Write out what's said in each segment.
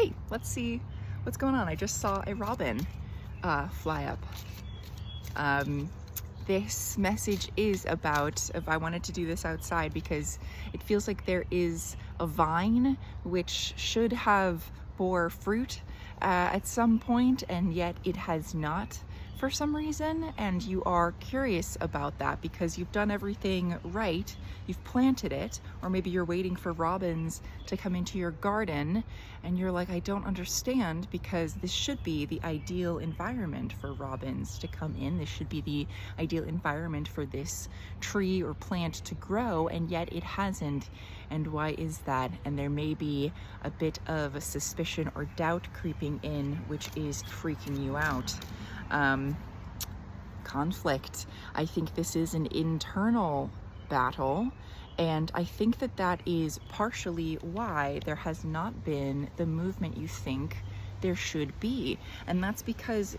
Hey, let's see what's going on. I just saw a robin fly up. This message is about, if I wanted to do this outside, because it feels like there is a vine which should have bore fruit at some point, and yet it has not for some reason, and you are curious about that because you've done everything right, you've planted it, or maybe you're waiting for robins to come into your garden and you're like, I don't understand, because this should be the ideal environment for robins to come in. This should be the ideal environment for this tree or plant to grow, and yet it hasn't. And why is that? And there may be a bit of a suspicion or doubt creeping in, which is freaking you out. Conflict. I think this is an internal battle, and I think that that is partially why there has not been the movement you think there should be. And that's because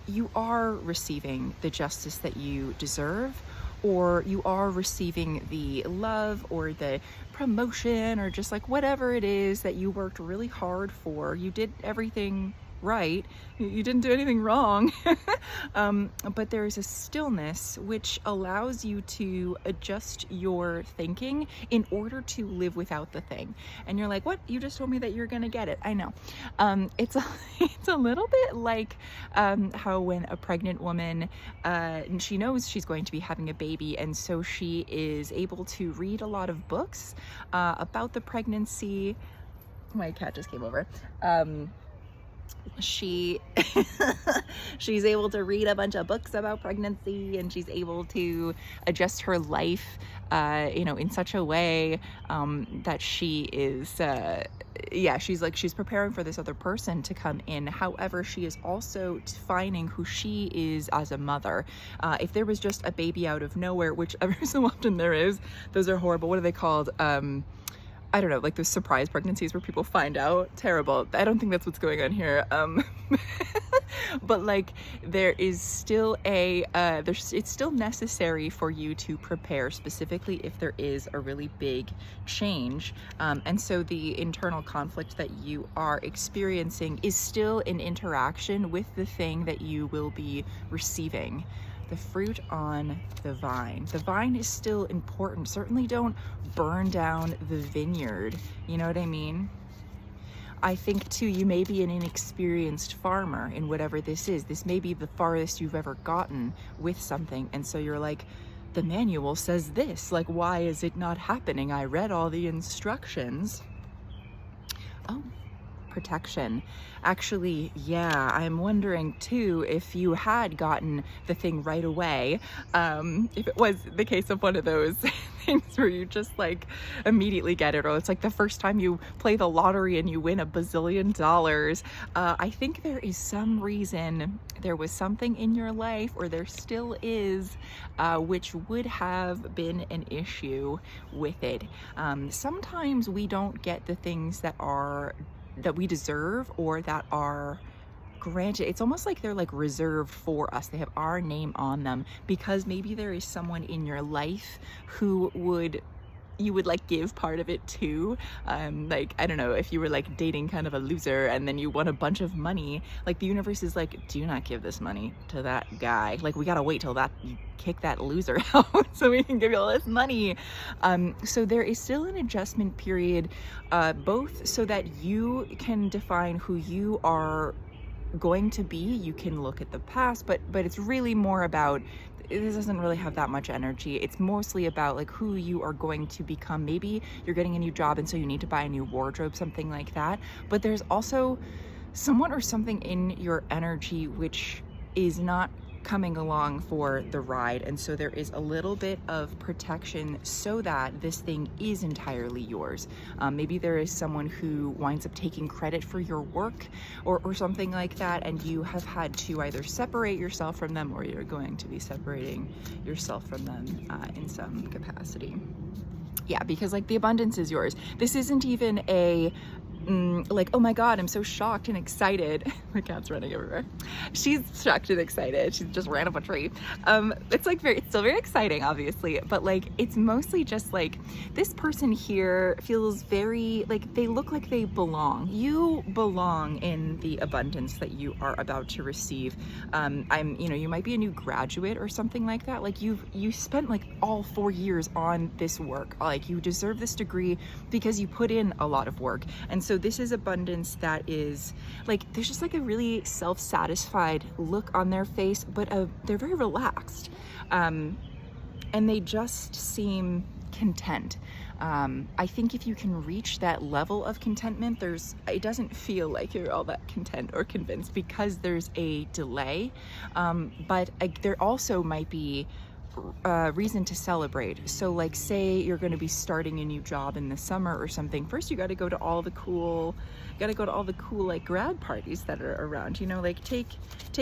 you are receiving the justice that you deserve, or you are receiving the love or the promotion, or just like whatever it is that you worked really hard for. You did everything right, you didn't do anything wrong. But there is a stillness which allows you to adjust your thinking in order to live without the thing. And you're like, what? You just told me that you're gonna get it. I know. It's a little bit like how when a pregnant woman, and she knows she's going to be having a baby, and so she is able to read a lot of books about the pregnancy. My cat just came over. She's able to read a bunch of books about pregnancy, and she's able to adjust her life in such a way that she is she's preparing for this other person to come in. However, she is also defining who she is as a mother. If there was just a baby out of nowhere, which ever so often there is, those are horrible. What are they called? I don't know, like those surprise pregnancies where people find out. Terrible. I don't think that's what's going on here. But like there is still it's still necessary for you to prepare, specifically if there is a really big change. And so the internal conflict that you are experiencing is still an interaction with the thing that you will be receiving. The fruit on the vine. The vine is still important. Certainly don't burn down the vineyard. You know what I mean? I think too, you may be an inexperienced farmer in whatever this is. This may be the farthest you've ever gotten with something. And so you're like, the manual says this. Like, why is it not happening? I read all the instructions. Oh. Protection. Actually, yeah, I'm wondering too if you had gotten the thing right away, if it was the case of one of those things where you just like immediately get it, or it's like the first time you play the lottery and you win $1 bazillion. I think there is some reason, there was something in your life, or there still is, which would have been an issue with it. Sometimes we don't get the things that we deserve or that are granted. It's almost like they're like reserved for us. They have our name on them because maybe there is someone in your life who you would like give part of it to. Like, I don't know, if you were like dating kind of a loser and then you won a bunch of money, like the universe is like, do not give this money to that guy. Like, we gotta wait till you kick that loser out so we can give you all this money. So there is still an adjustment period, both so that you can define who you are going to be. You can look at the past, but it's really more about, this doesn't really have that much energy. It's mostly about like who you are going to become. Maybe you're getting a new job and so you need to buy a new wardrobe, something like that. But there's also someone or something in your energy which is not coming along for the ride, and so there is a little bit of protection so that this thing is entirely yours. Maybe there is someone who winds up taking credit for your work or something like that, and you have had to either separate yourself from them, or you're going to be separating yourself from them in some capacity. Yeah, because like the abundance is yours. This isn't even a like, oh my God, I'm so shocked and excited. My cat's running everywhere. She's shocked and excited. She just ran up a tree. It's like it's still very exciting, obviously, but like, it's mostly just like, this person here feels very, like, they look like they belong. You belong in the abundance that you are about to receive. You might be a new graduate or something like that. Like, you spent like all 4 years on this work. Like, you deserve this degree because you put in a lot of work. And so this is abundance that is like, there's just like a really self-satisfied look on their face, but they're very relaxed, and they just seem content. I think if you can reach that level of contentment, it doesn't feel like you're all that content or convinced because there's a delay, but there also might be reason to celebrate. So like, say you're going to be starting a new job in the summer or something, first you got to go to all the cool like grad parties that are around, like take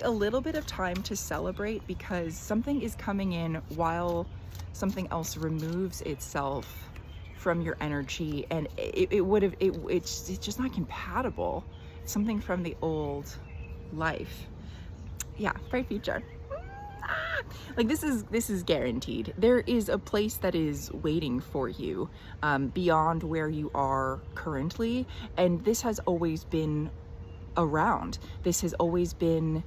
a little bit of time to celebrate, because something is coming in while something else removes itself from your energy, and it's just not compatible. It's something from the old life. Yeah, bright future. Like, this is guaranteed. There is a place that is waiting for you, beyond where you are currently, and this has always been around. This has always been,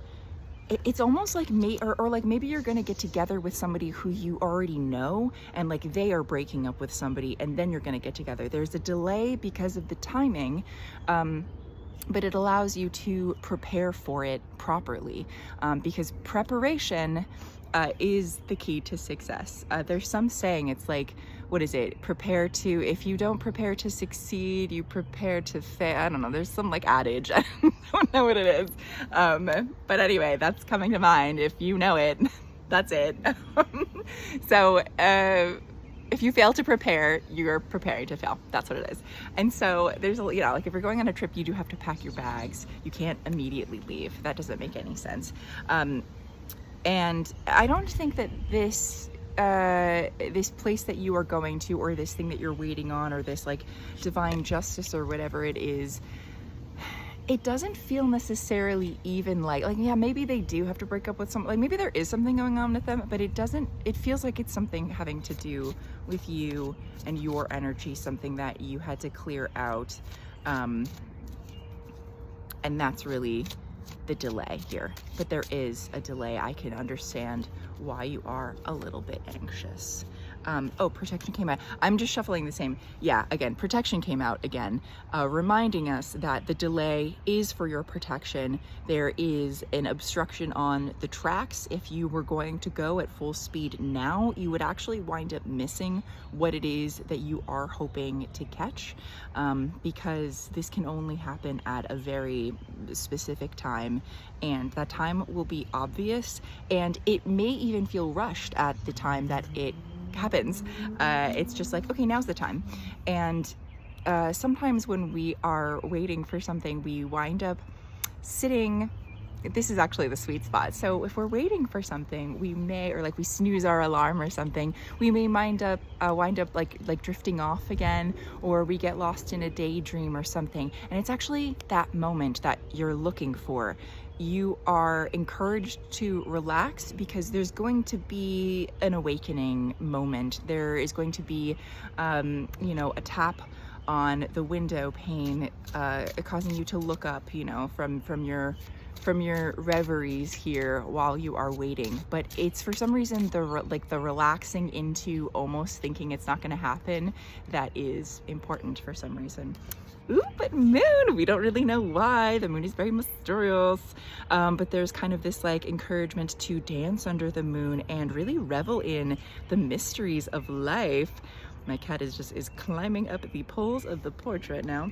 it's almost like like maybe you're gonna get together with somebody who you already know, and like they are breaking up with somebody, and then you're gonna get together. There's a delay because of the timing, but it allows you to prepare for it properly, because preparation is the key to success. There's some saying, it's like, what is it? If you don't prepare to succeed, you prepare to fail. I don't know. There's some like adage. I don't know what it is. But anyway, that's coming to mind. If you know it, that's it. So, if you fail to prepare, you're preparing to fail. That's what it is. And so there's like, if you're going on a trip, you do have to pack your bags. You can't immediately leave. That doesn't make any sense. And I don't think that this place that you are going to, or this thing that you're waiting on, or this like divine justice or whatever it is, it doesn't feel necessarily even like, yeah, maybe they do have to break up with like maybe there is something going on with them, but it feels like it's something having to do with you and your energy, something that you had to clear out. And that's really the delay here. But there is a delay. I can understand why you are a little bit anxious. Oh, protection came out. I'm just shuffling the same. Yeah, again, protection came out again, reminding us that the delay is for your protection. There is an obstruction on the tracks. If you were going to go at full speed now, you would actually wind up missing what it is that you are hoping to catch, because this can only happen at a very specific time, and that time will be obvious, and it may even feel rushed at the time that it happens. It's just like, okay, now's the time. And sometimes when we are waiting for something, we wind up sitting. This is actually the sweet spot. So if we're waiting for something, we may, or like we snooze our alarm or something, we may wind up like drifting off again, or we get lost in a daydream or something. And it's actually that moment that you're looking for. You are encouraged to relax, because there's going to be an awakening moment. There is going to be, a tap on the window pane, causing you to look up, from your reveries here while you are waiting. But it's, for some reason, the relaxing into almost thinking it's not going to happen that is important for some reason. Ooh, but moon, we don't really know why. The moon is very mysterious, but there's kind of this like encouragement to dance under the moon and really revel in the mysteries of life. My cat is climbing up the poles of the porch right now.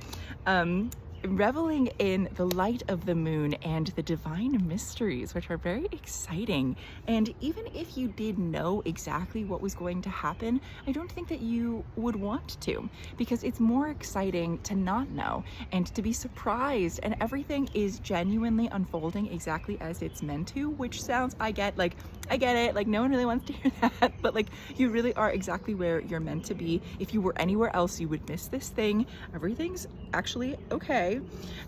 reveling in the light of the moon and the divine mysteries, which are very exciting. And even if you did know exactly what was going to happen, I don't think that you would want to, because it's more exciting to not know and to be surprised, and everything is genuinely unfolding exactly as it's meant to, which sounds, I get it, like no one really wants to hear that, but like you really are exactly where you're meant to be. If you were anywhere else, you would miss this thing. Everything's actually okay.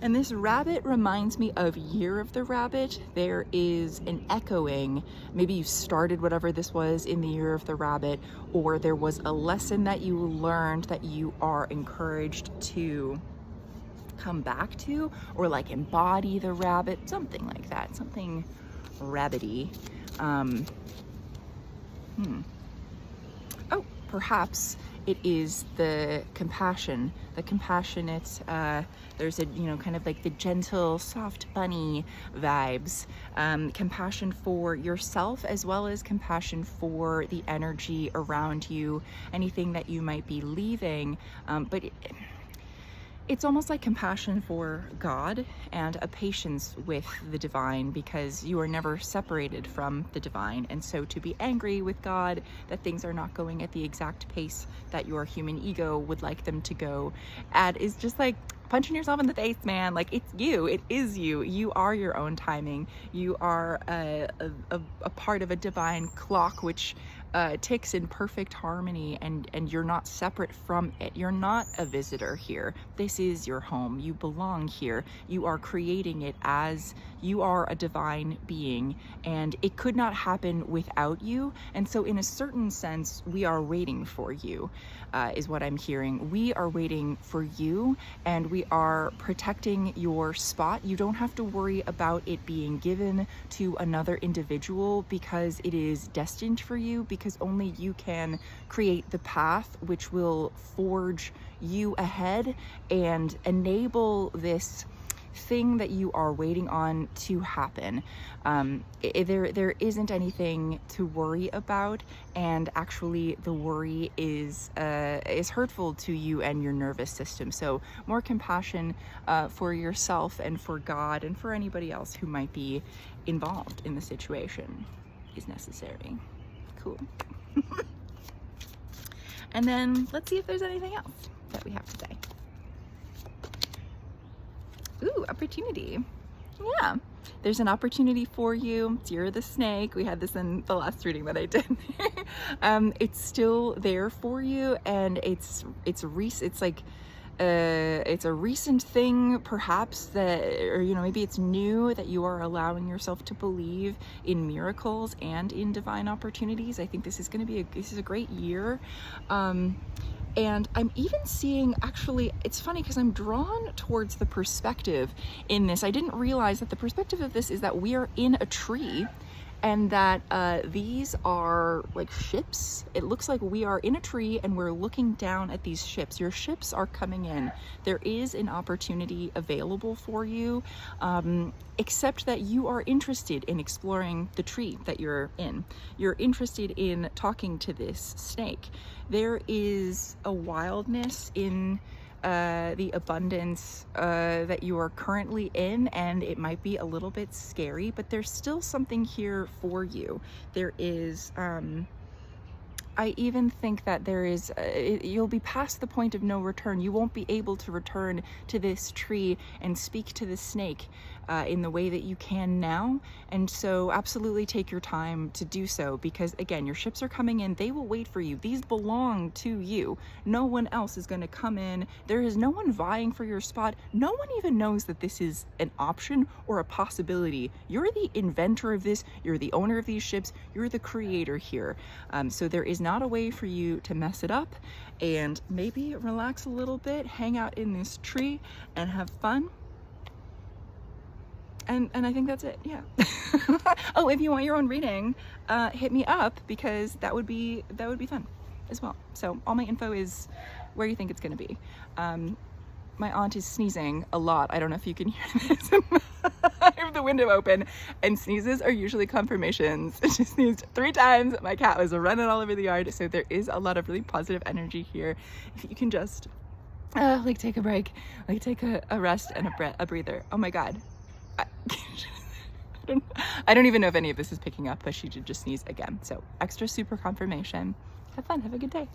And this rabbit reminds me of Year of the Rabbit. There is an echoing, maybe you started whatever this was in the Year of the Rabbit, or there was a lesson that you learned that you are encouraged to come back to, or like embody the rabbit, something like that, something rabbity. Oh, perhaps it is the compassion, the compassionate, there's a, you know, kind of like the gentle, soft bunny vibes, compassion for yourself as well as compassion for the energy around you, anything that you might be leaving, but it's almost like compassion for God and a patience with the divine, because you are never separated from the divine. And so to be angry with God that things are not going at the exact pace that your human ego would like them to go at is just like punching yourself in the face, man. Like, it's you, it is you. You are your own timing. You are a part of a divine clock which ticks in perfect harmony, and you're not separate from it. You're not a visitor here. This is your home. You belong here. You are creating it as you are a divine being, and it could not happen without you. And so in a certain sense, we are waiting for you, is what I'm hearing. We are waiting for you, and we are protecting your spot. You don't have to worry about it being given to another individual, because it is destined for you, because only you can create the path which will forge you ahead and enable this thing that you are waiting on to happen. There isn't anything to worry about, and actually the worry is hurtful to you and your nervous system. So more compassion for yourself and for God and for anybody else who might be involved in the situation is necessary. Cool. And then let's see if there's anything else that we have to say. Ooh, opportunity. Yeah, there's an opportunity for you. You're the snake. We had this in the last reading that I did. It's still there for you, and it's like it's a recent thing, perhaps, that, or you know, maybe it's new, that you are allowing yourself to believe in miracles and in divine opportunities. I think this is going to be a great year. And I'm even seeing, actually, it's funny because I'm drawn towards the perspective in this. I didn't realize that the perspective of this is that we are in a tree, and that these are like ships. It looks like we are in a tree and we're looking down at these ships. Your ships are coming in. There is an opportunity available for you, except that you are interested in exploring the tree that you're in. You're interested in talking to this snake. There is a wildness in the abundance that you are currently in, and it might be a little bit scary, but there's still something here for you. There is I even think that there is you'll be past the point of no return. You won't be able to return to this tree and speak to the snake in the way that you can now, and so absolutely take your time to do so, because again, your ships are coming in. They will wait for you. These belong to you. No one else is going to come in. There is no one vying for your spot. No one even knows that this is an option or a possibility. You're the inventor of this. You're the owner of these ships. You're the creator here. So there is not a way for you to mess it up, and maybe relax a little bit, hang out in this tree and have fun. And I think that's it. Yeah. Oh, if you want your own reading, hit me up, because that would be fun as well. So all my info is where you think it's going to be. My aunt is sneezing a lot. I don't know if you can hear this. I have the window open, and sneezes are usually confirmations. She sneezed 3 times. My cat was running all over the yard. So there is a lot of really positive energy here. If you can just like take a break, like take a rest and a breather. Oh my God. I, I don't even know if any of this is picking up, but she did just sneeze again. So extra super confirmation. Have fun. Have a good day.